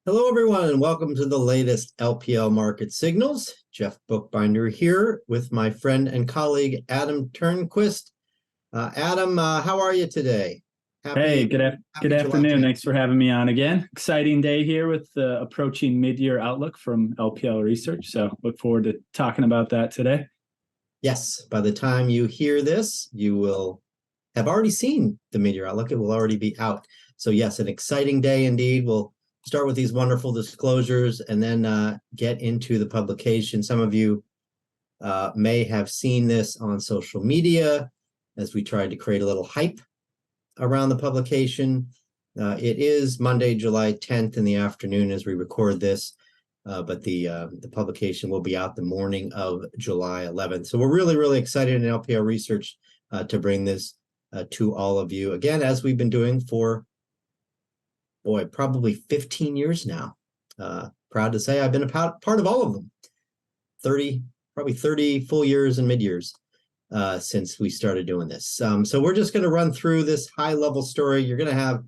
Hello, everyone, and welcome to the latest LPL Market Signals. Jeff Bookbinder here with my friend and colleague, Adam Turnquist. Adam, how are you today? Hey, good Happy July afternoon. 10th. Thanks for having me on again. Exciting day here with the approaching mid-year outlook from LPL Research. So look forward to talking about that today. Yes, by the time you hear this, you will have already seen the mid-year outlook. It will already be out. So yes, an exciting day indeed. We'll start with these wonderful disclosures and then get into the publication. Some of you may have seen this on social media as we tried to create a little hype around the publication. It is Monday, July 10th in the afternoon as we record this, but the publication will be out the morning of July 11th. So we're really excited in LPL Research to bring this to all of you. Again, as we've been doing for, probably 15 years now. Proud to say I've been a part of all of them. Probably 30 full years and mid-years since we started doing this. So we're just going to run through this high-level story. You're going to have,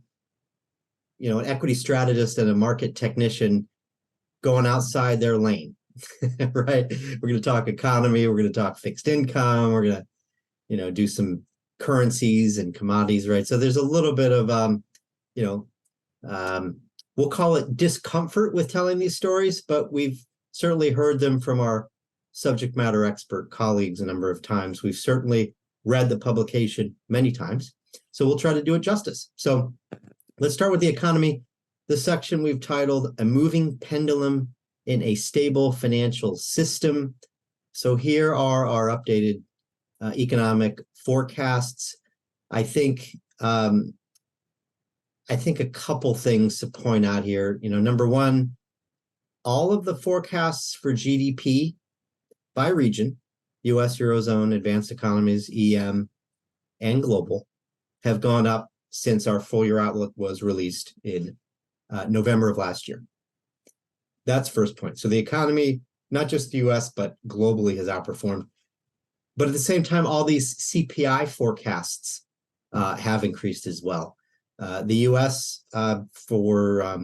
an equity strategist and a market technician going outside their lane, right? We're going to talk economy. We're going to talk fixed income. We're going to, do some currencies and commodities, right? So there's a little bit of, we'll call it discomfort with telling these stories, but we've certainly heard them from our subject matter expert colleagues a number of times. We've certainly read the publication many times, so we'll try to do it justice. So let's start with the economy. The section we've titled A Moving Pendulum in a Stable Financial System. So here are our updated economic forecasts. I think a couple things to point out here. Number one, all of the forecasts for GDP by region, US, Eurozone, advanced economies, EM, and global, have gone up since our full year outlook was released in November of last year. That's first point. So the economy, not just the US, but globally has outperformed. But at the same time, all these CPI forecasts have increased as well. The US for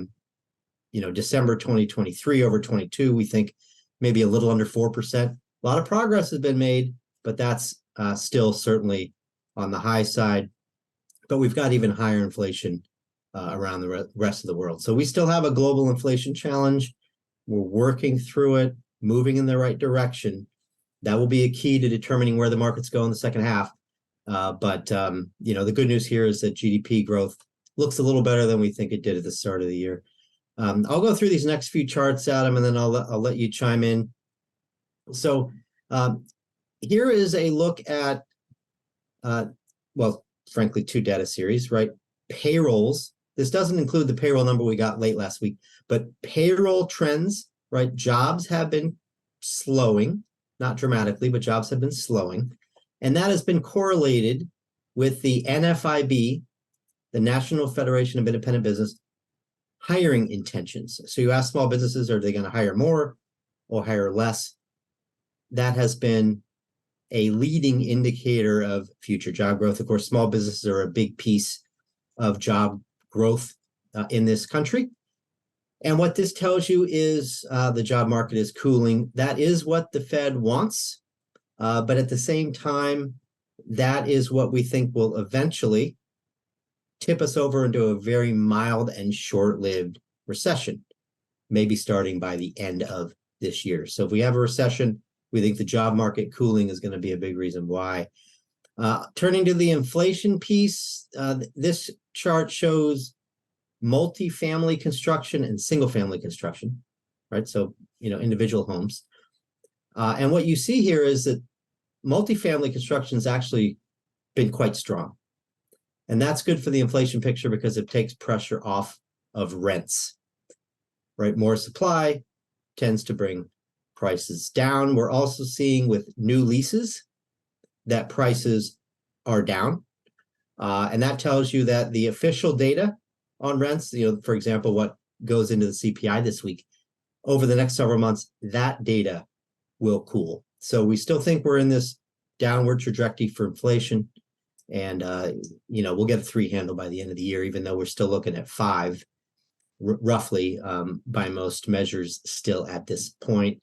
December 2023 over 22, we think maybe a little under 4%. A lot of progress has been made, but that's still certainly on the high side. But we've got even higher inflation around the rest of the world. So we still have a global inflation challenge. We're working through it, moving in the right direction. That will be a key to determining where the markets go in the second half. But the good news here is that GDP growth looks a little better than we think it did at the start of the year. I'll go through these next few charts, Adam, and then I'll let you chime in. So here is a look at, frankly, two data series, right? Payrolls. This doesn't include the payroll number we got late last week, but payroll trends, right? Jobs have been slowing, not dramatically, but jobs have been slowing. And that has been correlated with the NFIB, the National Federation of Independent Business, hiring intentions. So you ask small businesses, are they going to hire more or hire less? That has been a leading indicator of future job growth. Of course, small businesses are a big piece of job growth in this country. And what this tells you is the job market is cooling. That is what the Fed wants. But at the same time, that is what we think will eventually tip us over into a very mild and short-lived recession, maybe starting by the end of this year. So if we have a recession, we think the job market cooling is going to be a big reason why. Turning to the inflation piece, this chart shows multifamily construction and single-family construction, right? So, individual homes. And what you see here is that multifamily construction has actually been quite strong. And that's good for the inflation picture because it takes pressure off of rents, right? More supply tends to bring prices down. We're also seeing with new leases that prices are down. And that tells you that the official data on rents, for example, what goes into the CPI this week, over the next several months, that data will cool. So we still think we're in this downward trajectory for inflation. And, we'll get a 3 handle by the end of the year, even though we're still looking at 5 roughly by most measures still at this point.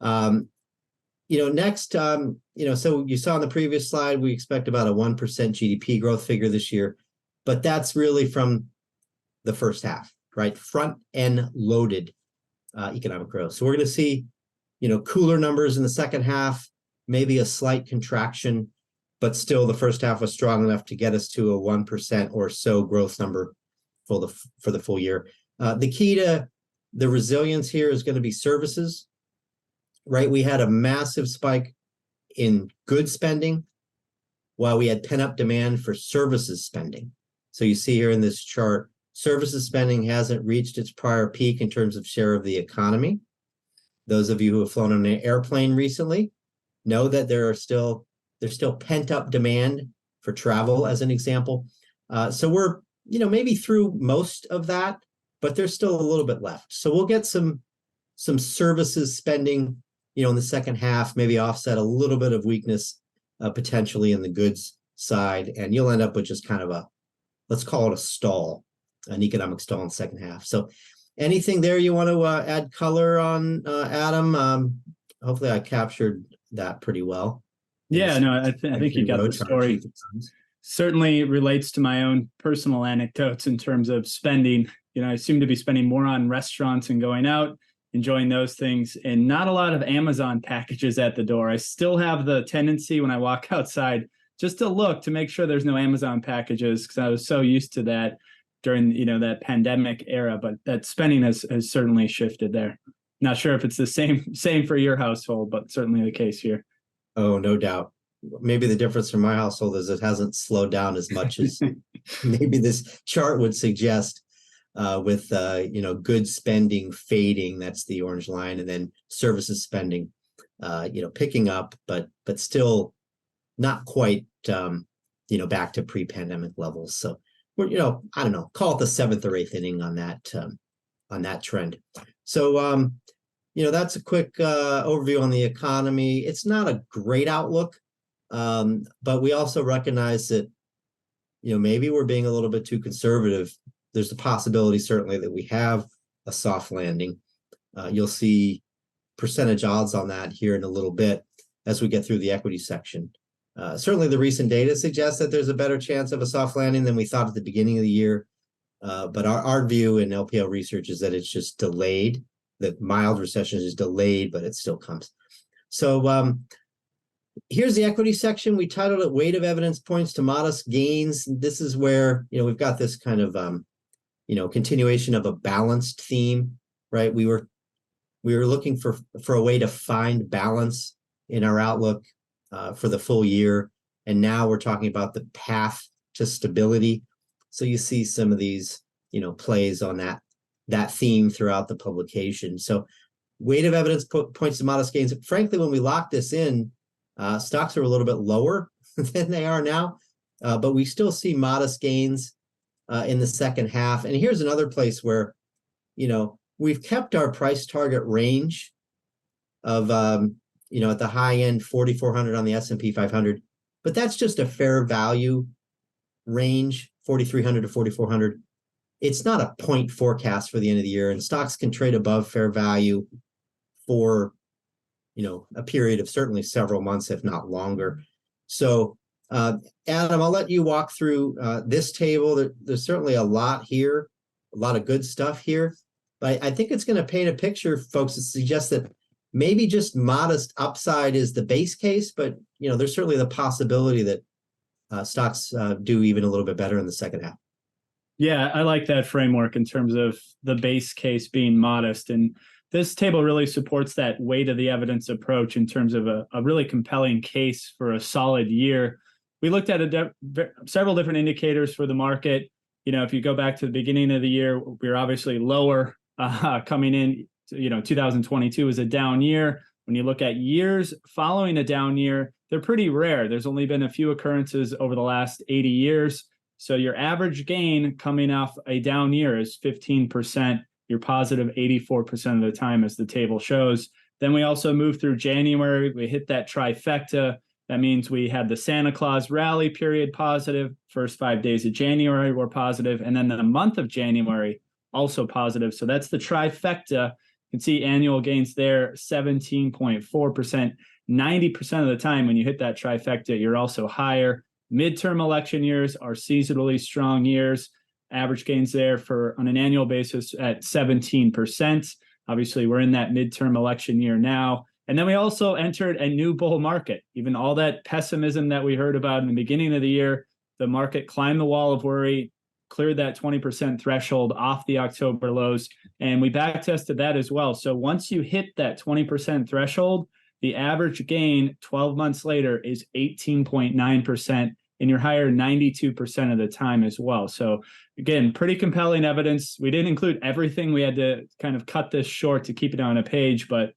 Next, so you saw on the previous slide, we expect about a 1% GDP growth figure this year, but that's really from the first half, right? Front end loaded economic growth. So we're going to see, cooler numbers in the second half, maybe a slight contraction, but still the first half was strong enough to get us to a 1% or so growth number for the full year. The key to the resilience here is going to be services, right? We had a massive spike in goods spending while we had pent-up demand for services spending. So you see here in this chart, services spending hasn't reached its prior peak in terms of share of the economy. Those of you who have flown on an airplane recently know that there's still pent-up demand for travel, as an example. So we're, maybe through most of that, but there's still a little bit left. So we'll get some services spending, in the second half, maybe offset a little bit of weakness potentially in the goods side, and you'll end up with just kind of let's call it a stall, an economic stall in the second half. So anything there you want to add color on, Adam? Hopefully I captured that pretty well. Yeah, no, I think you got the story. Certainly relates to my own personal anecdotes in terms of spending. I seem to be spending more on restaurants and going out, enjoying those things, and not a lot of Amazon packages at the door. I still have the tendency when I walk outside just to look to make sure there's no Amazon packages, because I was so used to that during that pandemic era. But that spending has certainly shifted there. Not sure if it's the same for your household, but certainly the case here. Oh, no doubt. Maybe the difference from my household is it hasn't slowed down as much as maybe this chart would suggest. With goods spending fading, that's the orange line, and then services spending picking up, but still not quite back to pre-pandemic levels. So we're I don't know, call it the seventh or eighth inning on that trend. So that's a quick overview on the economy. It's not a great outlook, but we also recognize that maybe we're being a little bit too conservative. There's a possibility, certainly, that we have a soft landing. You'll see percentage odds on that here in a little bit as we get through the equity section. Certainly, the recent data suggests that there's a better chance of a soft landing than we thought at the beginning of the year. But our view in LPL Research is that it's just delayed. That mild recession is delayed, but it still comes. So here's the equity section. We titled it "Weight of Evidence Points to Modest Gains." This is where we've got this kind of continuation of a balanced theme, right? We were looking for a way to find balance in our outlook for the full year, and now we're talking about the path to stability. So you see some of these plays on that theme throughout the publication. So weight of evidence points to modest gains. Frankly, when we locked this in, stocks are a little bit lower than they are now, but we still see modest gains in the second half. And here's another place where, we've kept our price target range of, at the high end, 4,400 on the S&P 500, but that's just a fair value range, 4,300 to 4,400. It's not a point forecast for the end of the year, and stocks can trade above fair value for, a period of certainly several months, if not longer. So, Adam, I'll let you walk through this table. There's certainly a lot here, a lot of good stuff here, but I think it's going to paint a picture, folks, that suggests that maybe just modest upside is the base case, but there's certainly the possibility that stocks do even a little bit better in the second half. Yeah, I like that framework in terms of the base case being modest. And this table really supports that weight of the evidence approach in terms of a really compelling case for a solid year. We looked at several different indicators for the market. If you go back to the beginning of the year, we were obviously lower coming in. 2022 was a down year. When you look at years following a down year, they're pretty rare. There's only been a few occurrences over the last 80 years. So your average gain coming off a down year is 15%. You're positive 84% of the time, as the table shows. Then we also moved through January. We hit that trifecta. That means we had the Santa Claus rally period positive. First 5 days of January were positive. And then the month of January also positive. So that's the trifecta. You can see annual gains there, 17.4%. 90% of the time when you hit that trifecta, you're also higher. Midterm election years are seasonally strong years. Average gains there for on an annual basis at 17%. Obviously, we're in that midterm election year now. And then we also entered a new bull market. Even all that pessimism that we heard about in the beginning of the year, the market climbed the wall of worry, cleared that 20% threshold off the October lows, and we back tested that as well. So once you hit that 20% threshold, the average gain 12 months later is 18.9%, and you're higher 92% of the time as well. So again, pretty compelling evidence. We didn't include everything. We had to kind of cut this short to keep it on a page, but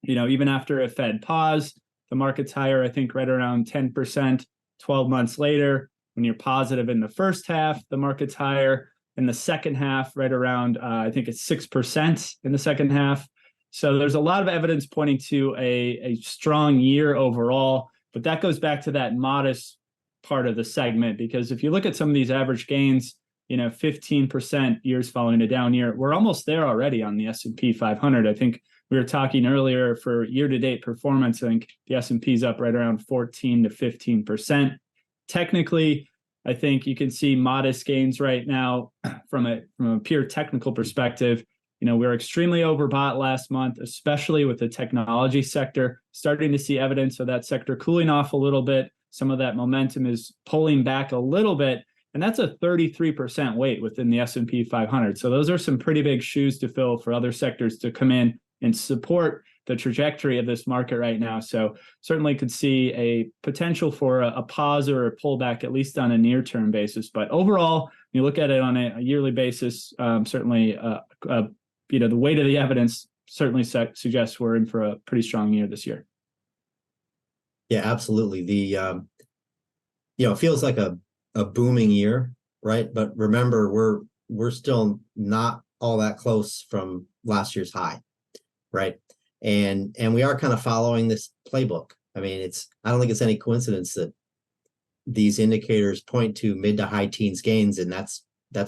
even after a Fed pause, the market's higher, I think right around 10%. 12 months later, when you're positive in the first half, the market's higher. In the second half, right around, I think it's 6% in the second half. So there's a lot of evidence pointing to a strong year overall, but that goes back to that modest part of the segment, because if you look at some of these average gains, 15% years following a down year, we're almost there already on the S&P 500. I think we were talking earlier for year-to-date performance. I think the S&P is up right around 14 to 15%. Technically, I think you can see modest gains right now from a pure technical perspective. We're extremely overbought last month, especially with the technology sector, starting to see evidence of that sector cooling off a little bit. Some of that momentum is pulling back a little bit, and that's a 33% weight within the S&P 500. So those are some pretty big shoes to fill for other sectors to come in and support the trajectory of this market right now. So certainly could see a potential for a pause or a pullback, at least on a near-term basis. But overall, you look at it on a yearly basis, certainly, the weight of the evidence certainly suggests we're in for a pretty strong year this year. Yeah, absolutely. It feels like a booming year, right? But remember, we're still not all that close from last year's high, right? And we are kind of following this playbook. I mean, I don't think it's any coincidence that these indicators point to mid to high teens gains, and that's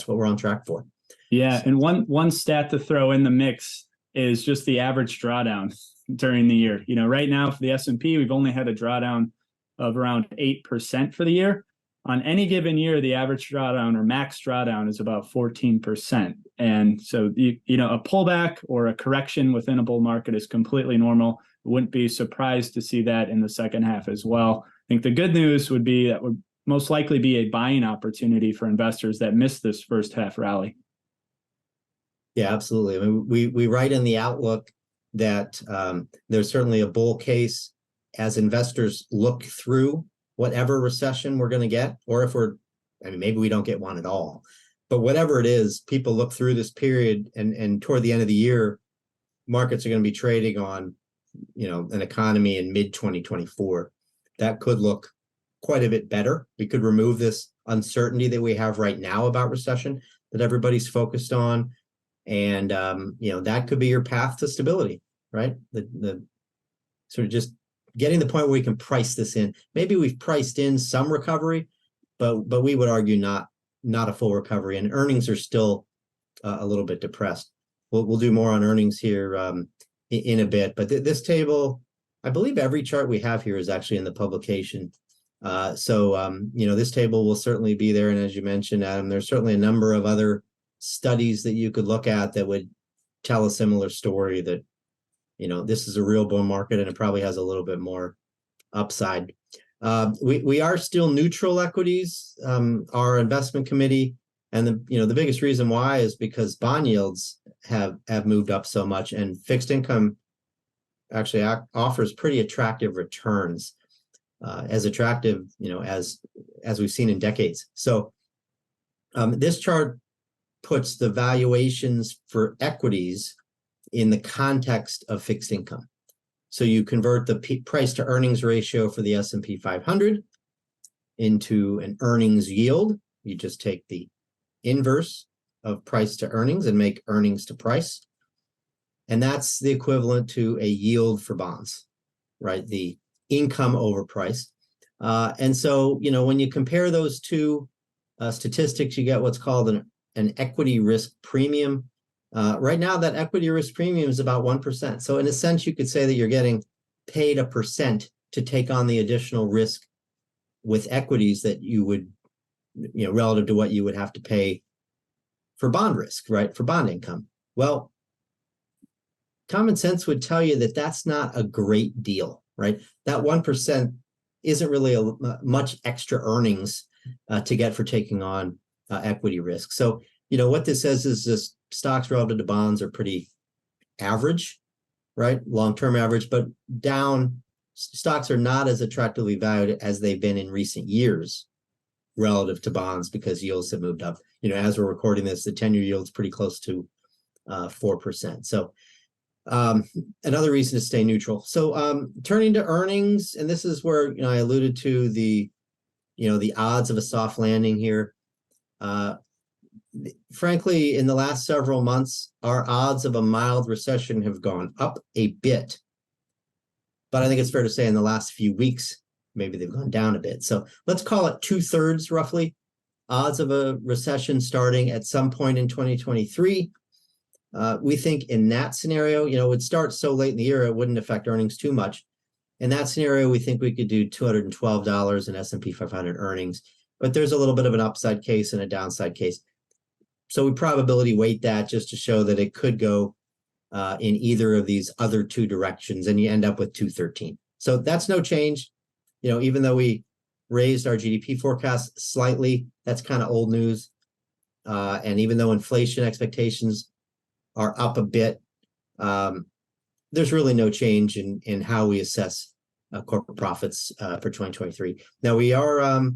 what we're on track for. Yeah, and one stat to throw in the mix is just the average drawdown during the year. Right now for the S&P, we've only had a drawdown of around 8% for the year. On any given year, the average drawdown or max drawdown is about 14%. And so, a pullback or a correction within a bull market is completely normal. Wouldn't be surprised to see that in the second half as well. I think the good news would be that would most likely be a buying opportunity for investors that missed this first half rally. Yeah, absolutely. I mean, we write in the Outlook that there's certainly a bull case as investors look through whatever recession we're going to get, or if maybe we don't get one at all, but whatever it is, people look through this period and toward the end of the year, markets are going to be trading on, an economy in mid 2024. That could look quite a bit better. We could remove this uncertainty that we have right now about recession that everybody's focused on. And, that could be your path to stability, right? The sort of just getting the point where we can price this in. Maybe we've priced in some recovery, but we would argue not a full recovery, and earnings are still a little bit depressed. We'll do more on earnings here in a bit, but this table, I believe every chart we have here is actually in the publication. So this table will certainly be there, and as you mentioned, Adam, there's certainly a number of other studies that you could look at that would tell a similar story, that this is a real bull market and it probably has a little bit more upside. We are still neutral equities, our investment committee, and the biggest reason why is because bond yields have moved up so much, and fixed income actually offers pretty attractive returns, as attractive as we've seen in decades. So this chart puts the valuations for equities in the context of fixed income. So you convert the price to earnings ratio for the S&P 500 into an earnings yield. You just take the inverse of price to earnings and make earnings to price. And that's the equivalent to a yield for bonds, right? The income over price. And so, when you compare those two statistics, you get what's called an an equity risk premium. Right now, that equity risk premium is about 1%. So in a sense, you could say that you're getting paid 1% to take on the additional risk with equities that you would, relative to what you would have to pay for bond risk, right? For bond income. Well, common sense would tell you that that's not a great deal, right? That 1% isn't really much extra earnings to get for taking on equity risk. So, what this says is this stocks relative to bonds are pretty average, right? Long-term average, but down. Stocks are not as attractively valued as they've been in recent years relative to bonds because yields have moved up. As we're recording this, the 10-year yield's pretty close to 4%. So another reason to stay neutral. So turning to earnings, and this is where I alluded to the odds of a soft landing here. Frankly, in the last several months, our odds of a mild recession have gone up a bit. But I think it's fair to say in the last few weeks, maybe they've gone down a bit. So let's call it 2/3 roughly odds of a recession starting at some point in 2023. We think in that scenario, it would start so late in the year, it wouldn't affect earnings too much. In that scenario, we think we could do $212 in S&P 500 earnings, but there's a little bit of an upside case and a downside case. So we probability weight that just to show that it could go in either of these other two directions, and you end up with 213. So that's no change. Even though we raised our GDP forecast slightly, that's kind of old news. And even though inflation expectations are up a bit, there's really no change in how we assess corporate profits for 2023. Now we are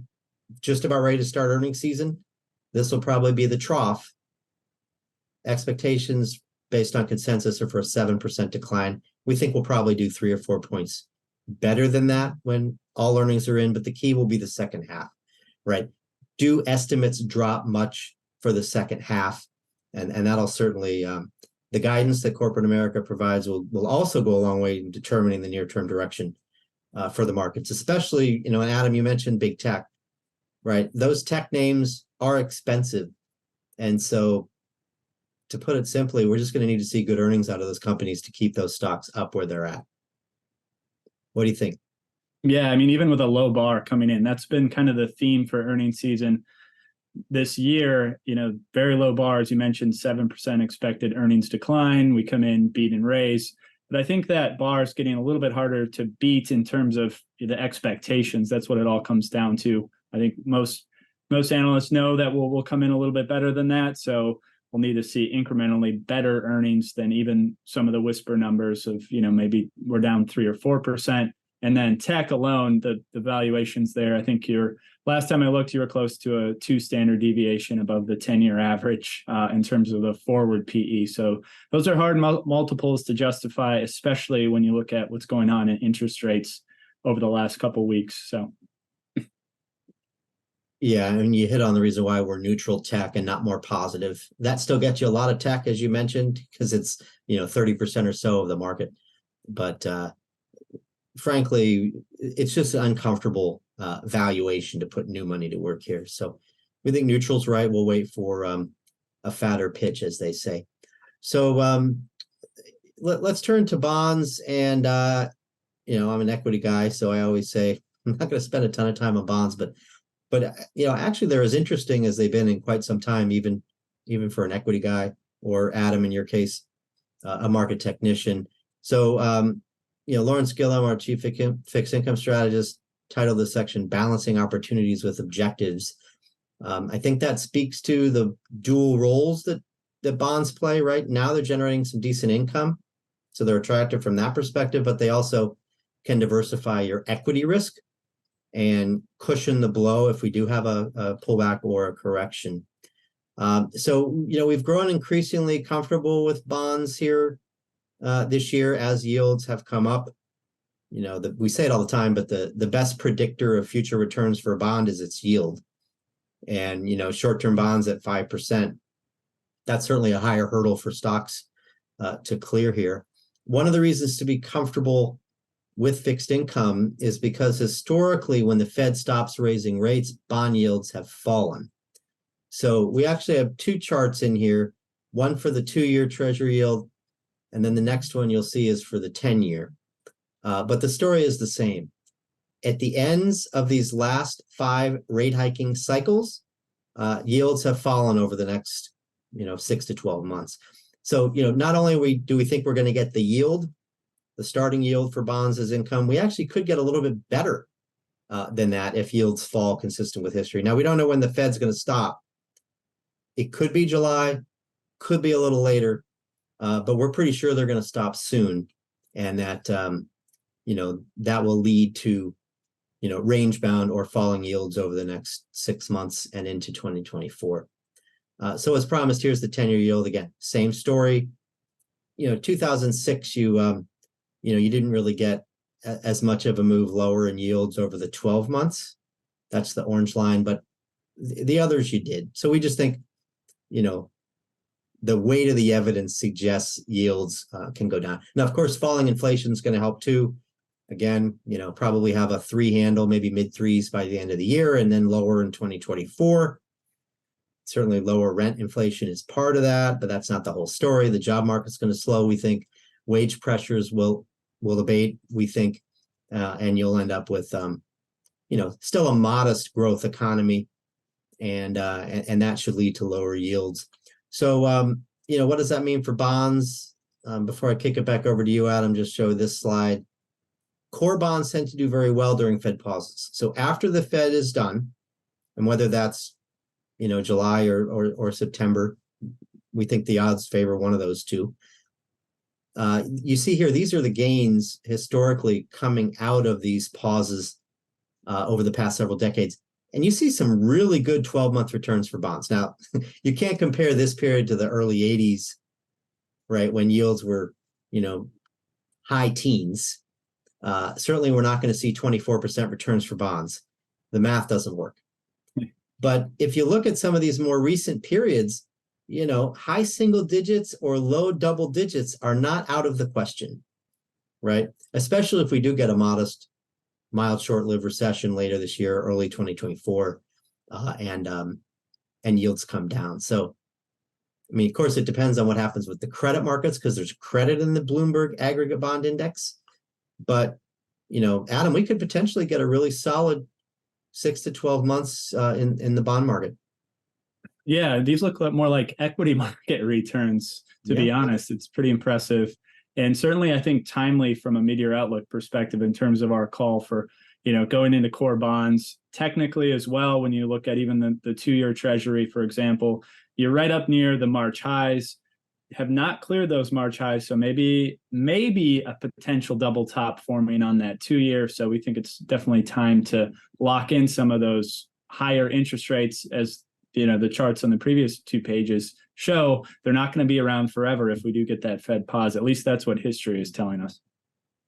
just about ready to start earnings season. This will probably be the trough. Expectations based on consensus are for a 7% decline. We think we'll probably do 3 or 4 points better than that when all earnings are in, but the key will be the second half, right? Do estimates drop much for the second half? And that'll certainly, the guidance that corporate America provides will also go a long way in determining the near-term direction for the markets, especially, and Adam, you mentioned big tech, right? Those tech names are expensive. And so to put it simply, we're just going to need to see good earnings out of those companies to keep those stocks up where they're at. What do you think? Yeah, even with a low bar coming in, that's been kind of the theme for earnings season this year. Very low bars. You mentioned 7% expected earnings decline. We come in, beat and raise. But I think that bar is getting a little bit harder to beat in terms of the expectations. That's what it all comes down to. I think most analysts know that we'll come in a little bit better than that. So we'll need to see incrementally better earnings than even some of the whisper numbers of, maybe we're down 3 or 4%. And then tech alone, the valuations there, I think last time I looked, you were close to a 2 standard deviation above the 10-year average in terms of the forward PE. So those are hard multiples to justify, especially when you look at what's going on in interest rates over the last couple of weeks. So. Yeah, you hit on the reason why we're neutral tech and not more positive. That still gets you a lot of tech, as you mentioned, because it's 30% or so of the market. But frankly, it's just an uncomfortable valuation to put new money to work here. So we think neutral's right. We'll wait for a fatter pitch, as they say. So let's turn to bonds. And I'm an equity guy, so I always say I'm not going to spend a ton of time on bonds, but actually they're as interesting as they've been in quite some time, even for an equity guy, or Adam, in your case, a market technician. So, Lawrence Gillum, our chief fixed income strategist, titled this section "Balancing Opportunities with Objectives." I think that speaks to the dual roles that bonds play. Right now, they're generating some decent income, so they're attractive from that perspective, but they also can diversify your equity risk and cushion the blow if we do have a pullback or a correction. So we've grown increasingly comfortable with bonds here this year as yields have come up. We say it all the time, but the best predictor of future returns for a bond is its yield. And short-term bonds at 5%, that's certainly a higher hurdle for stocks to clear here. One of the reasons to be comfortable with fixed income is because historically, when the Fed stops raising rates, bond yields have fallen. So we actually have two charts in here, one for the 2-year Treasury yield, and then the next one you'll see is for the 10-year. But the story is the same. At the ends of these last 5 rate hiking cycles, yields have fallen over the next, 6 to 12 months. So, not only do we think we're going to get the yield, the starting yield for bonds as income, we actually could get a little bit better than that if yields fall consistent with history. Now, we don't know when the Fed's going to stop. It could be July, could be a little later, but we're pretty sure they're going to stop soon. And that, that will lead to, range bound or falling yields over the next 6 months and into 2024. So as promised, here's the 10-year yield again. Same story. 2006, you didn't really get as much of a move lower in yields over the 12 months. That's the orange line, but the others you did. So we just think, the weight of the evidence suggests yields can go down. Now, of course, falling inflation is going to help too. Again, probably have a 3 handle, maybe mid 3s by the end of the year, and then lower in 2024. Certainly lower rent inflation is part of that, but that's not the whole story. The job market's going to slow, we think. Wage pressures will abate, we think, and you'll end up with, still a modest growth economy, and that should lead to lower yields. So, what does that mean for bonds? Before I kick it back over to you, Adam, just show this slide. Core bonds tend to do very well during Fed pauses. So after the Fed is done, and whether that's, July or September, we think the odds favor one of those two. You see here, these are the gains historically coming out of these pauses over the past several decades. And you see some really good 12-month returns for bonds. Now, you can't compare this period to the early 80s, right, when yields were, high teens. Certainly, we're not going to see 24% returns for bonds. The math doesn't work. But if you look at some of these more recent periods, high single digits or low double digits are not out of the question, right? Especially if we do get a modest, mild, short-lived recession later this year, early 2024, and yields come down. So, of course, it depends on what happens with the credit markets because there's credit in the Bloomberg Aggregate Bond Index. But, Adam, we could potentially get a really solid 6 to 12 months in the bond market. Yeah, these look more like equity market returns, to be honest. It's pretty impressive. And certainly, I think timely from a Midyear Outlook perspective in terms of our call for, going into core bonds. Technically as well, when you look at even the 2-year Treasury, for example, you're right up near the March highs, have not cleared those March highs. So maybe a potential double top forming on that 2-year. So we think it's definitely time to lock in some of those higher interest rates. As the charts on the previous 2 pages show, they're not going to be around forever if we do get that Fed pause. At least that's what history is telling us.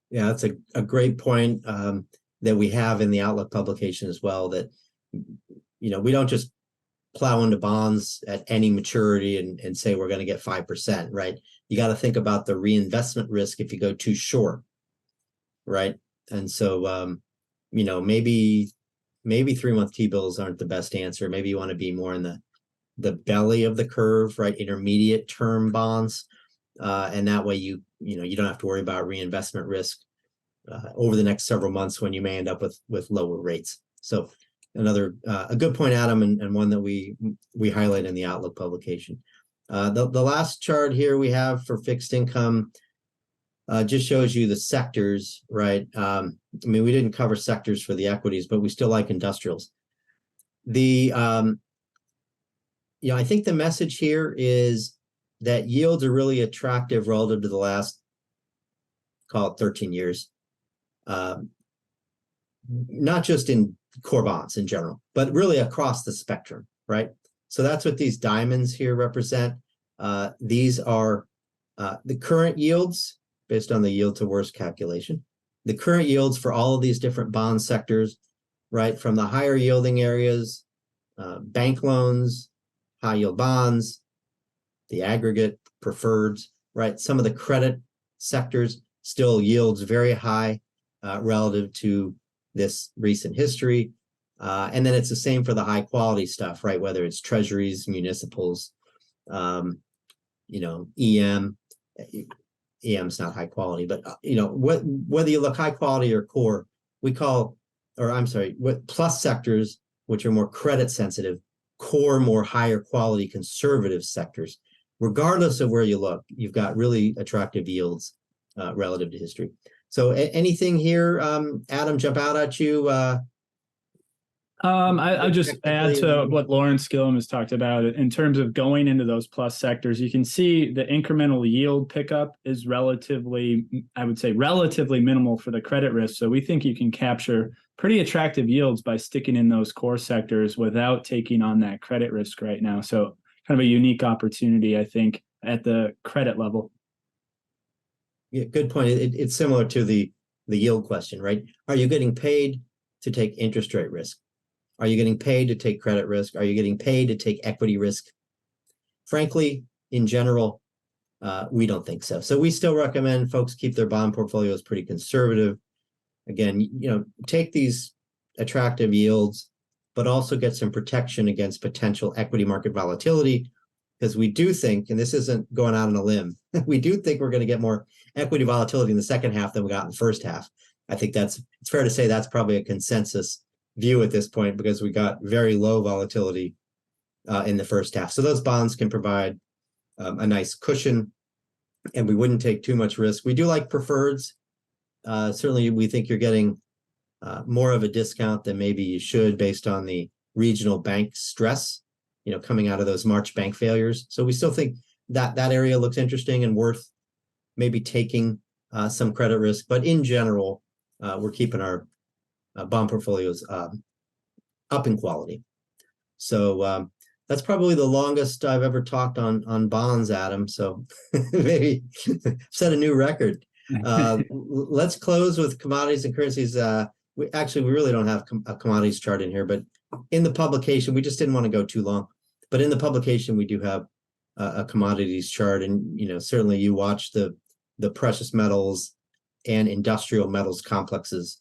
Yeah, that's a great point that we have in the Outlook publication as well, that, we don't just plow into bonds at any maturity and say we're going to get 5%, right? You got to think about the reinvestment risk if you go too short, right? And so, maybe 3-month T-bills aren't the best answer. Maybe you want to be more in the belly of the curve, right? Intermediate term bonds, and that way you don't have to worry about reinvestment risk over the next several months when you may end up with lower rates. So another a good point, Adam, and one that we highlight in the Outlook publication. The last chart here we have for fixed income just shows you the sectors, right? We didn't cover sectors for the equities, but we still like industrials. I think the message here is that yields are really attractive relative to the last, call it 13 years. Not just in core bonds in general, but really across the spectrum, right? So that's what these diamonds here represent. These are the current yields based on the yield to worst calculation. The current yields for all of these different bond sectors, right? From the higher yielding areas, bank loans, high yield bonds, the aggregate preferreds, right? Some of the credit sectors still yields very high relative to this recent history. And then it's the same for the high quality stuff, right? Whether it's treasuries, municipals, EM. EM's not high quality, but whether you look high quality or core, what plus sectors, which are more credit sensitive, core, more higher quality conservative sectors. Regardless of where you look, you've got really attractive yields relative to history. So anything here, Adam, jump out at you? I'll just add to what Lawrence Gillum has talked about in terms of going into those plus sectors. You can see the incremental yield pickup is relatively minimal for the credit risk. So we think you can capture pretty attractive yields by sticking in those core sectors without taking on that credit risk right now. So kind of a unique opportunity, I think, at the credit level. Yeah, good point. It's similar to the yield question, right? Are you getting paid to take interest rate risk? Are you getting paid to take credit risk? Are you getting paid to take equity risk? Frankly, in general, we don't think so. So we still recommend folks keep their bond portfolios pretty conservative. Again, take these attractive yields, but also get some protection against potential equity market volatility, because we do think, and this isn't going out on a limb, we do think we're going to get more equity volatility in the second half than we got in the first half. I think it's fair to say that's probably a consensus view at this point, because we got very low volatility in the first half. So those bonds can provide a nice cushion, and we wouldn't take too much risk. We do like preferreds. Certainly, we think you're getting more of a discount than maybe you should based on the regional bank stress, coming out of those March bank failures. So we still think that area looks interesting and worth maybe taking some credit risk. But in general, we're keeping our bond portfolios up in quality. So that's probably the longest I've ever talked on bonds, Adam. So maybe set a new record. Let's close with commodities and currencies. We really don't have a commodities chart in here, but in the publication, we just didn't want to go too long. But in the publication, we do have a commodities chart, and certainly you watch the precious metals and industrial metals complexes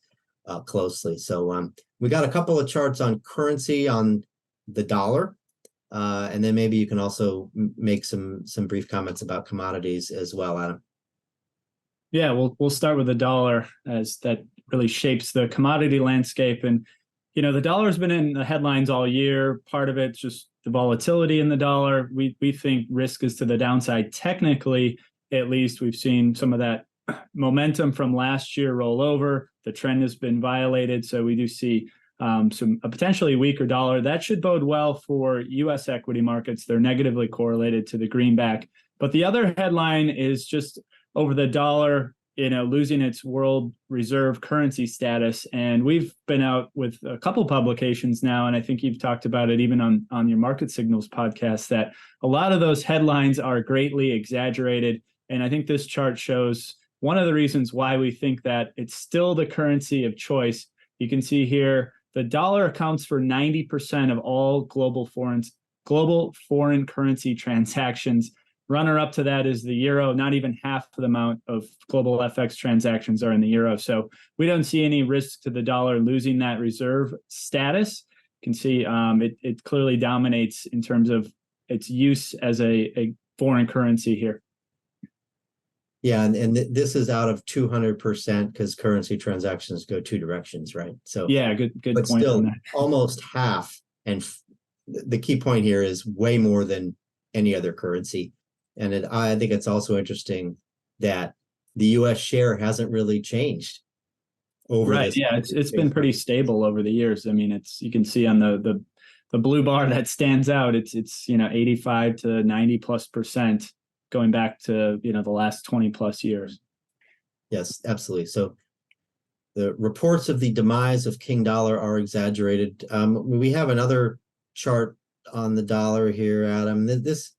closely. So we got a couple of charts on currency on the dollar, and then maybe you can also make some brief comments about commodities as well, Adam. Yeah, we'll start with the dollar, as that really shapes the commodity landscape. And the dollar's been in the headlines all year. Part of it's just the volatility in the dollar. We think risk is to the downside. Technically, at least, we've seen some of that momentum from last year roll over. The trend has been violated, so we do see a potentially weaker dollar. That should bode well for U.S. equity markets. They're negatively correlated to the greenback. But the other headline is just over the dollar, losing its world reserve currency status. And we've been out with a couple publications now, and I think you've talked about it even on your Market Signals podcast, that a lot of those headlines are greatly exaggerated. And I think this chart shows one of the reasons why we think that it's still the currency of choice. You can see here, the dollar accounts for 90% of all global foreign currency transactions. Runner up to that is the euro. Not even half the amount of global FX transactions are in the euro. So we don't see any risk to the dollar losing that reserve status. You can see it clearly dominates in terms of its use as a foreign currency here. Yeah, and this is out of 200% because currency transactions go two directions, right? So yeah, good but point. Still, almost half, and the key point here is way more than any other currency. And I think it's also interesting that the U.S. share hasn't really changed over this. Yeah, it's been pretty stable over the years. I mean, you can see on the blue bar that stands out. It's 85 to 90+% going back to the last 20+ years. Yes, absolutely. So the reports of the demise of King Dollar are exaggerated. We have another chart on the dollar here, Adam. This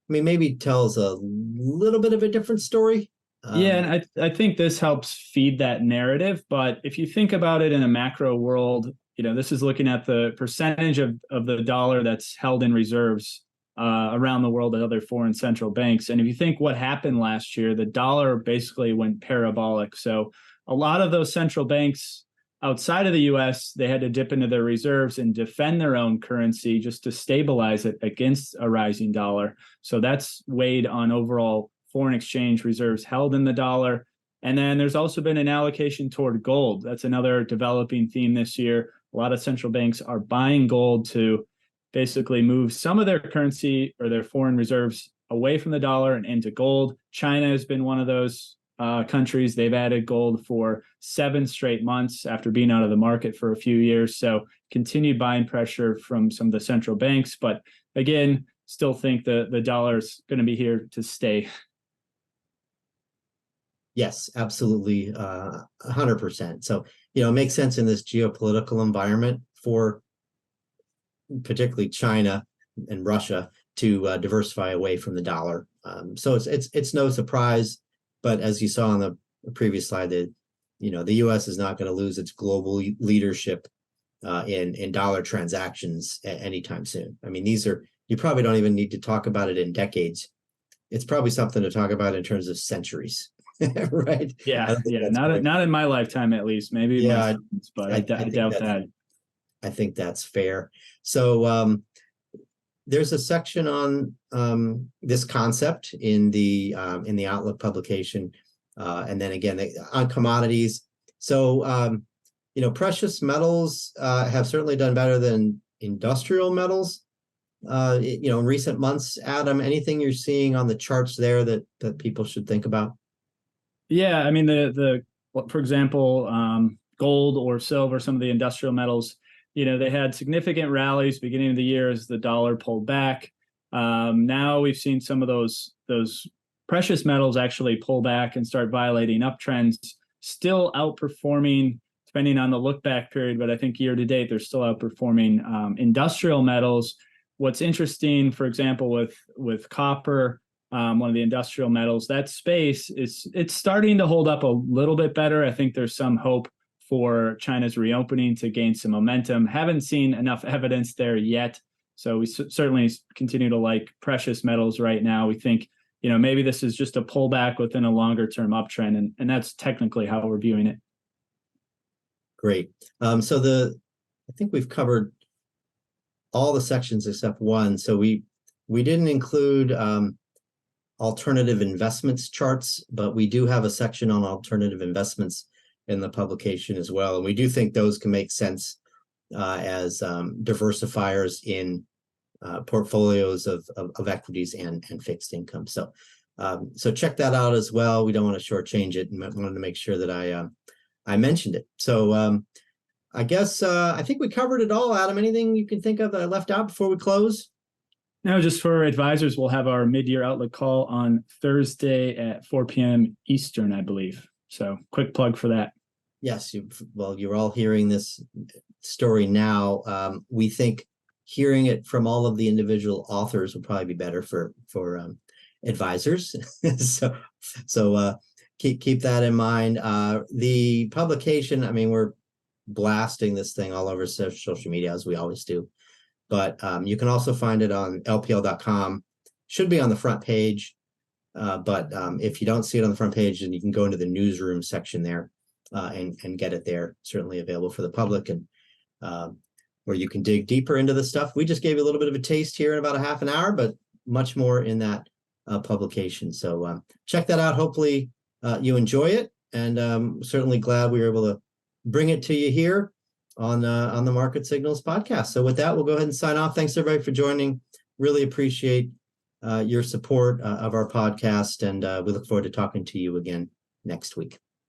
maybe tells a little bit of a different story. Yeah, and I think this helps feed that narrative. But if you think about it in a macro world, this is looking at the percentage of the dollar that's held in reserves around the world at other foreign central banks. And if you think what happened last year, the dollar basically went parabolic. So a lot of those central banks outside of the US, they had to dip into their reserves and defend their own currency just to stabilize it against a rising dollar. So that's weighed on overall foreign exchange reserves held in the dollar. And then there's also been an allocation toward gold. That's another developing theme this year. A lot of central banks are buying gold to basically move some of their currency or their foreign reserves away from the dollar and into gold. China has been one of those countries. They've added gold for 7 straight months after being out of the market for a few years. So continued buying pressure from some of the central banks. But again, still think the dollar's going to be here to stay. Yes, absolutely, 100%. So, it makes sense in this geopolitical environment for particularly China and Russia to diversify away from the dollar. So it's no surprise. But as you saw on the previous slide, that the U.S. is not going to lose its global leadership in dollar transactions anytime soon. I mean, you probably don't even need to talk about it in decades. It's probably something to talk about in terms of centuries, right? Yeah. Not in my lifetime, at least. Maybe yeah, but I doubt that. I think that's fair. So there's a section on this concept in the Outlook publication, and then again on commodities. So precious metals have certainly done better than industrial metals. In recent months. Adam, anything you're seeing on the charts there that people should think about? Yeah, I mean for example, gold or silver, some of the industrial metals. They had significant rallies beginning of the year as the dollar pulled back. Now we've seen some of those precious metals actually pull back and start violating uptrends, still outperforming depending on the look back period. But I think year to date, they're still outperforming industrial metals. What's interesting, for example, with copper, one of the industrial metals, that space it's starting to hold up a little bit better. I think there's some hope for China's reopening to gain some momentum. Haven't seen enough evidence there yet. So we certainly continue to like precious metals right now. We think, maybe this is just a pullback within a longer term uptrend. And that's technically how we're viewing it. Great. So I think we've covered all the sections except one. So we didn't include alternative investments charts, but we do have a section on alternative investments in the publication as well. And we do think those can make sense as diversifiers in portfolios of equities and fixed income. So check that out as well. We don't want to shortchange it, and wanted to make sure that I mentioned it. So I guess I think we covered it all. Adam, anything you can think of that I left out before we close? No, just for advisors, we'll have our mid-year outlook call on Thursday at 4 p.m. Eastern, I believe. So quick plug for that. Yes, you're all hearing this story now. We think hearing it from all of the individual authors will probably be better for advisors. so keep that in mind. The publication, I mean, we're blasting this thing all over social media as we always do, but you can also find it on lpl.com. Should be on the front page, but if you don't see it on the front page, then you can go into the newsroom section there and get it there. Certainly available for the public, and where you can dig deeper into the stuff. We just gave you a little bit of a taste here in about a half an hour, but much more in that publication. So check that out. Hopefully you enjoy it, and certainly glad we were able to bring it to you here on the Market Signals podcast. So with that, we'll go ahead and sign off. Thanks everybody for joining. Really appreciate your support of our podcast, and we look forward to talking to you again next week.